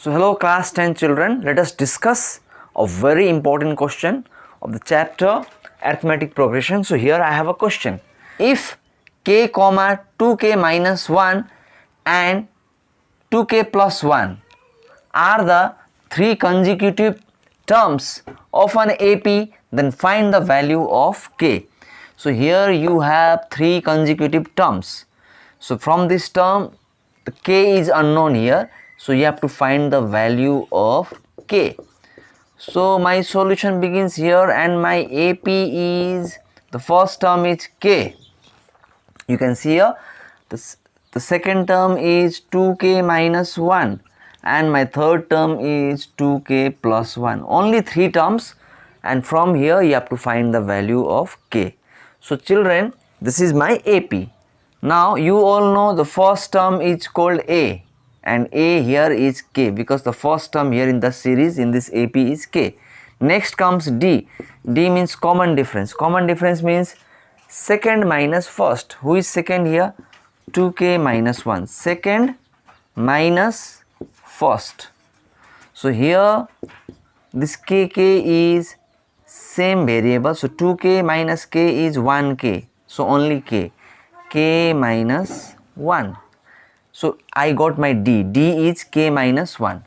So hello class 10 children, let us discuss a very important question of the chapter arithmetic progression. So here I have a question. If k comma 2k minus 1 and 2k plus 1 are the three consecutive terms of an AP, then find the value of k. So here you have three consecutive terms. So from this term the k is unknown here, so you have to find the value of k. So my solution begins here and my AP is, the first term is k. You can see here the second term is 2k minus 1 and my third term is 2k plus 1. Only three terms, and from here you have to find the value of k. So children, this is my AP. Now you all know the first term is called A, and A here is k because the first term here in the series in this AP is k. Next comes D. D means common difference. Common difference means second minus first. Who is second here? 2k minus 1. Second minus first. So here this kk is same variable. So 2k minus k is 1k. So only k. K minus 1. So I got my D. D is k minus 1.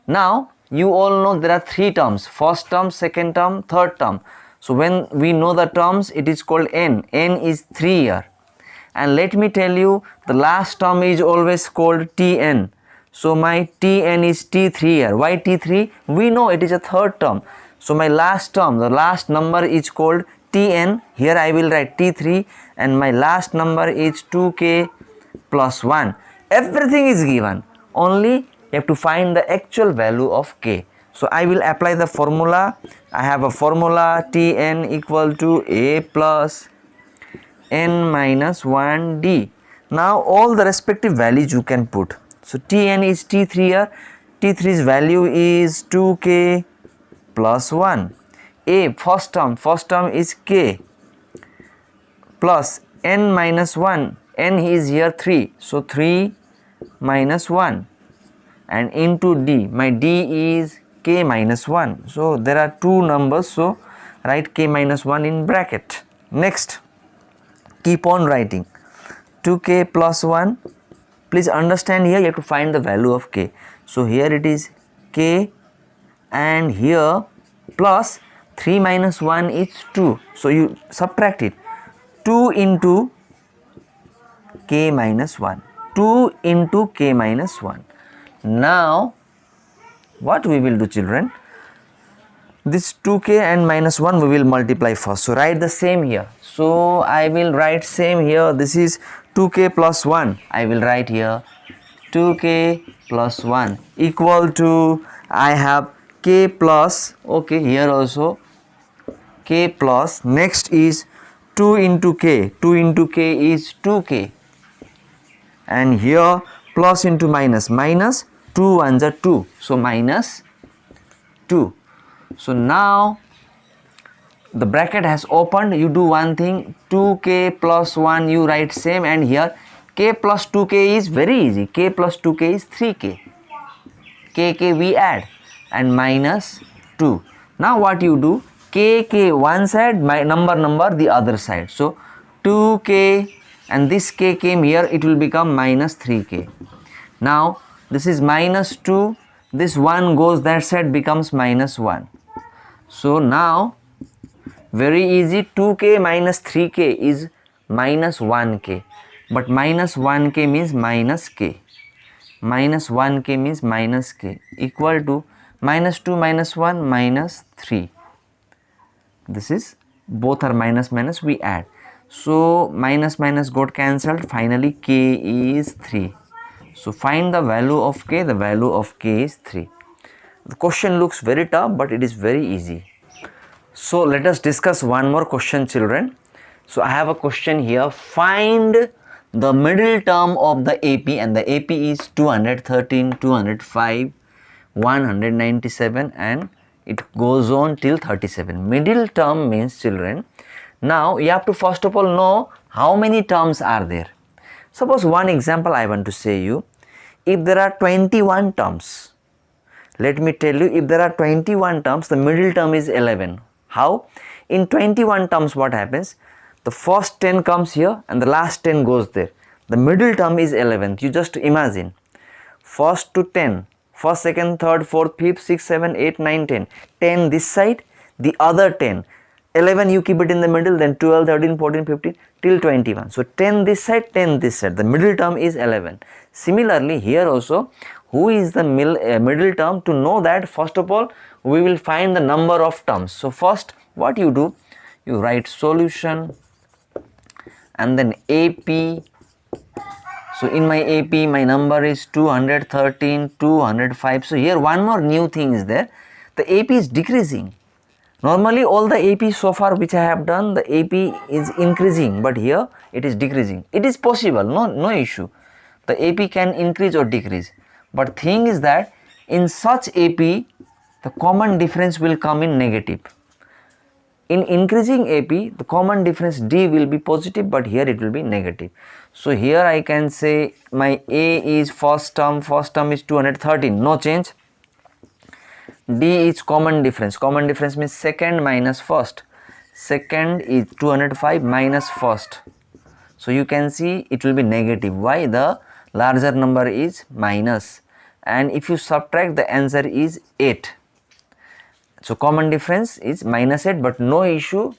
Now you all know there are three terms. First term, second term, third term. So when we know the terms, it is called n. N is 3 here. And let me tell you, the last term is always called Tn. So my Tn is T3 here. Why T3? We know it is a third term. So my last term, the last number is called Tn. Here I will write T3 and my last number is 2k plus 1. Everything is given. Only you have to find the actual value of k. So I will apply the formula. I have a formula Tn equal to A plus n minus 1 d. Now all the respective values you can put. So Tn is T3 here. T3's value is 2k plus 1. A first term is k plus n minus 1. N is here 3. So 3 minus 1 and into d. My d is k minus 1. So there are two numbers. So write k minus 1 in bracket. Next, keep on writing 2k plus 1. Please understand, here you have to find the value of k. So here it is k and here plus 3 minus 1 is 2. So you subtract it. 2 into k minus 1. 2 into k minus 1. Now what we will do, children? This 2k and minus 1 we will multiply first. So write the same here. So I will write same here. This is 2k plus 1. I will write here 2k plus 1 equal to, I have k plus, okay, here also k plus, next is 2 into k. 2 into k is 2k and here plus into minus. Minus 2 ones are 2. So minus 2. So now the bracket has opened. You do one thing, 2k plus 1 you write same, and here k plus 2k is very easy. K plus 2k is 3k. K we add and minus 2. Now what you do, k one side, my number the other side. So 2k and this k came here, it will become minus 3k. Now this is minus 2. This 1 goes that side, becomes minus 1. So now very easy, 2k minus 3k is minus 1k, but minus 1k means minus k. Minus 1k means minus k equal to minus 2 minus 1 minus 3. This is, both are minus minus, we add. So minus minus got cancelled, finally k is 3. So find the value of k. The value of k is 3. The question looks very tough, but it is very easy. So let us discuss one more question, children. So I have a question here. Find the middle term of the AP, and the AP is 213, 205, 197 and it goes on till 37. Middle term means, children, now you have to first of all know how many terms are there. Suppose one example I want to say you, if there are 21 terms, Let me tell you, if there are 21 terms, the middle term is 11. How? In 21 terms, what happens? The first 10 comes here and the last 10 goes there. The middle term is 11th. You just imagine. First to 10. First, second, third, fourth, fifth, sixth, seventh, eighth, 9, 10. 10 this side, the other 10. 11 you keep it in the middle, then 12, 13, 14, 15 till 21. So 10 this side, 10 this side. The middle term is 11. Similarly, here also, who is the middle term? To know that, first of all, we will find the number of terms. So first, what you do? You write solution and then AP. So in my AP, my number is 213, 205. So here one more new thing is there. The AP is decreasing. Normally all the AP so far which I have done, the AP is increasing, but here it is decreasing. It is possible, no issue. The AP can increase or decrease. But thing is that in such AP, the common difference will come in negative. In increasing AP, the common difference D will be positive, but here it will be negative. So here I can say my A is first term is 213, no change. D is common difference means second minus first. Second is 205 minus first. So you can see it will be negative. Why? The larger number is minus. And if you subtract, the answer is 8. So common difference is minus 8, but no issue.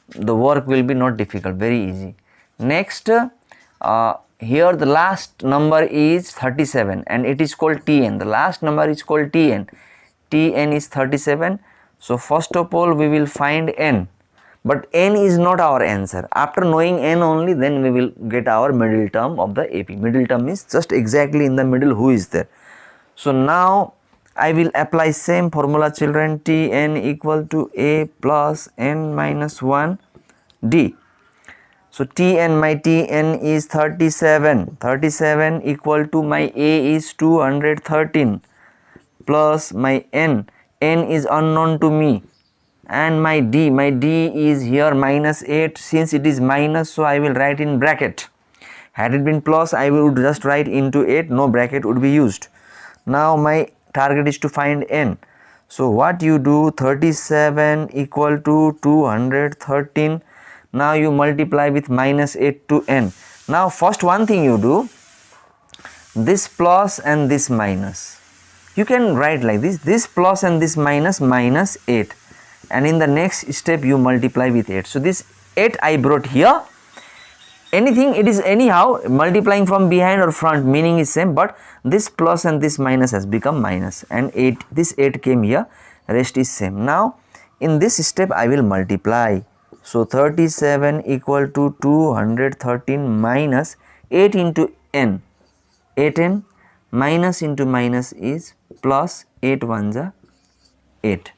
The work will be not difficult, very easy. Next, here the last number is 37 and it is called Tn. The last number is called Tn. Tn is 37. So first of all, we will find n. But n is not our answer. After knowing n only, then we will get our middle term of the AP. Middle term is just exactly in the middle who is there. So now I will apply same formula, children. Tn equal to A plus n minus 1 D. So Tn, my Tn is 37. 37 equal to my A is 213 plus my n is unknown to me, and my D is here minus 8. Since it is minus, so I will write in bracket. Had it been plus, I would just write into 8, no bracket would be used. Now my target is to find n. So what you do, 37 equal to 213. Now you multiply with minus 8 to n. Now first one thing you do, this plus and this minus. You can write like this plus and this minus, minus 8. And in the next step you multiply with 8. So this 8 I brought here. Anything, it is anyhow multiplying from behind or front, meaning is same, but this plus and this minus has become minus, and 8, this 8 came here, rest is same. Now in this step I will multiply. So 37 equal to 213 minus 8 into n. 8n minus into minus is plus, 8 ones are 8.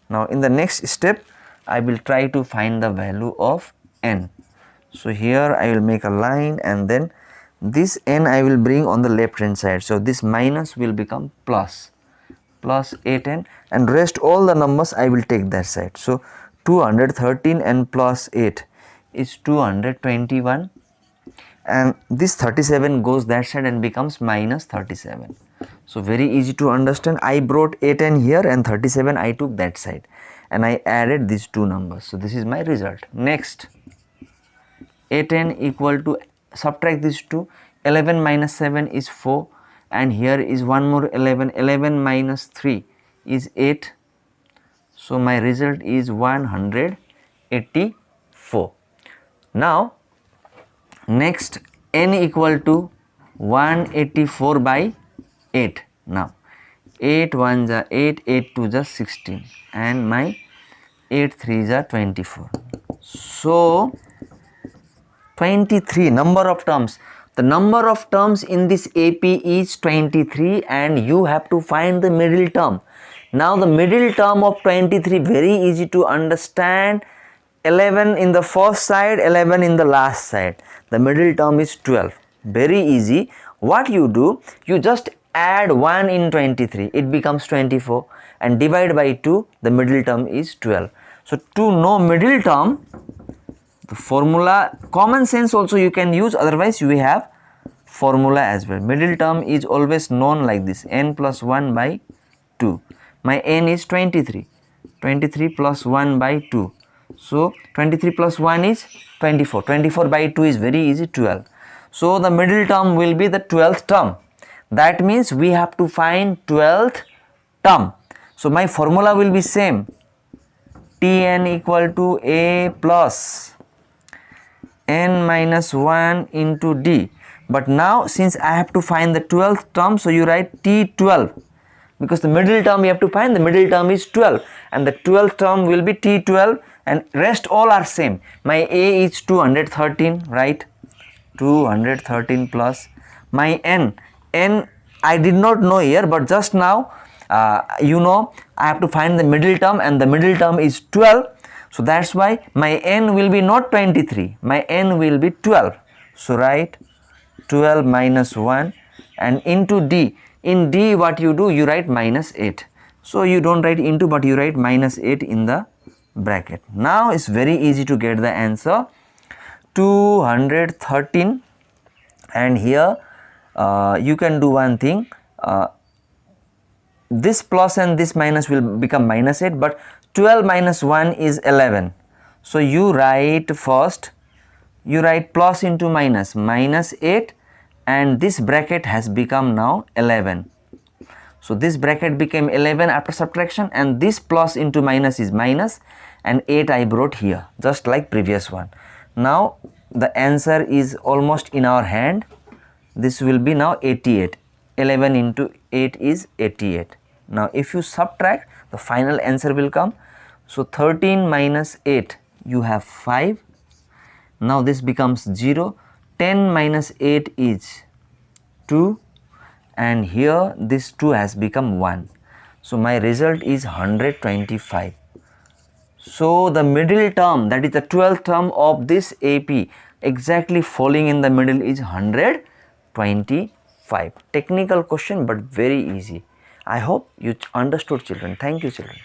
Now in the next step I will try to find the value of n. So here I will make a line, and then this n I will bring on the left hand side. So this minus will become plus 8n, and rest all the numbers I will take that side. So 213 and plus 8 is 221, and this 37 goes that side and becomes minus 37. So very easy to understand. I brought 8n here and 37 I took that side, and I added these two numbers. So this is my result. Next, 8n equal to, subtract these two, 11 minus 7 is 4, and here is one more 11. 11 minus 3 is 8. So my result is 184. Now next, n equal to 184 by 8. Now 8 ones are 8, 8 twos are 16, and my 8 threes are 24. So 23 number of terms. The number of terms in this AP is 23, and you have to find the middle term. Now the middle term of 23, very easy to understand. 11 in the first side, 11 in the last side. The middle term is 12. Very easy. What you do, you just add 1 in 23, it becomes 24, and divide by 2, the middle term is 12. So to know middle term, the formula, common sense also you can use, otherwise you have formula as well. Middle term is always known like this, n plus 1 by 2. My n is 23. 23 plus 1 by 2. So 23 plus 1 is 24. 24 by 2 is very easy, 12. So the middle term will be the 12th term. That means we have to find 12th term. So my formula will be same. Tn equal to a plus n minus 1 into d. But now since I have to find the 12th term, so you write T12, because the middle term you have to find, the middle term is 12 and the 12th term will be T12 and rest all are same. My a is 213, right? 213 plus my n I did not know here, but just now you know I have to find the middle term and the middle term is 12. So that's why my n will be not 23, my n will be 12. So write 12 minus 1 and into d. In d what you do, you write minus 8. So you don't write into but you write minus 8 in the bracket. Now it's very easy to get the answer, 213. And here you can do one thing, this plus and this minus will become minus 8, but 12 minus 1 is 11. So you write first, you write plus into minus, minus 8, and this bracket has become now 11. So this bracket became 11 after subtraction, and this plus into minus is minus, and 8 I brought here just like previous one. Now the answer is almost in our hand. This will be now 88. 11 into 8 is 88. Now if you subtract, the final answer will come. So 13 minus 8, you have 5. Now this becomes 0. 10 minus 8 is 2, and here this 2 has become 1. So my result is 125. So the middle term, that is the 12th term of this AP, exactly falling in the middle is 125. Technical question but very easy. I hope you understood, children. Thank you, children.